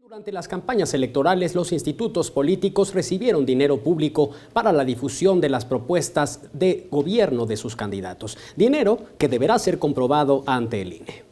Durante las campañas electorales, los institutos políticos recibieron dinero público para la difusión de las propuestas de gobierno de sus candidatos. Dinero que deberá ser comprobado ante el INE.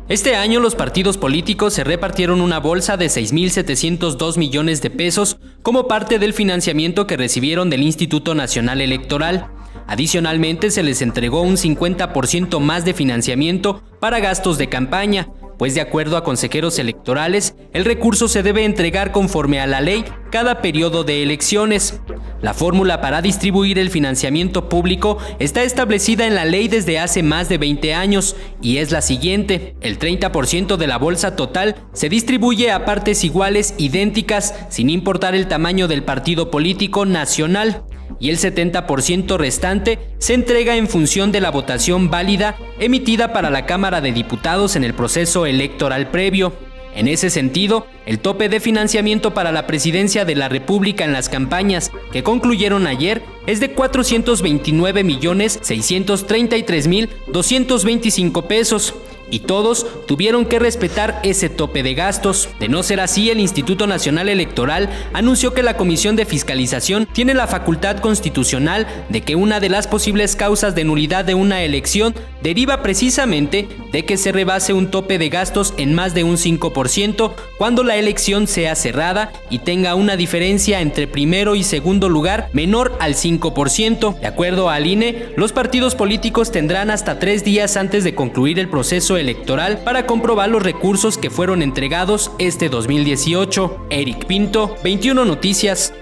Este año los partidos políticos se repartieron una bolsa de 6.702 millones de pesos como parte del financiamiento que recibieron del Instituto Nacional Electoral. Adicionalmente, se les entregó un 50% más de financiamiento para gastos de campaña, pues de acuerdo a consejeros electorales, el recurso se debe entregar conforme a la ley cada periodo de elecciones. La fórmula para distribuir el financiamiento público está establecida en la ley desde hace más de 20 años y es la siguiente: el 30% de la bolsa total se distribuye a partes iguales, idénticas, sin importar el tamaño del partido político nacional, y el 70% restante se entrega en función de la votación válida emitida para la Cámara de Diputados en el proceso electoral previo. En ese sentido, el tope de financiamiento para la presidencia de la República en las campañas que concluyeron ayer es de 429.633.225 pesos. Y todos tuvieron que respetar ese tope de gastos. De no ser así, el Instituto Nacional Electoral anunció que la Comisión de Fiscalización tiene la facultad constitucional de que una de las posibles causas de nulidad de una elección deriva precisamente de que se rebase un tope de gastos en más de un 5% cuando la elección sea cerrada y tenga una diferencia entre primero y segundo lugar menor al 5%. De acuerdo al INE, los partidos políticos tendrán hasta 3 días antes de concluir el proceso electoral para comprobar los recursos que fueron entregados este 2018. Eric Pinto, 21 Noticias.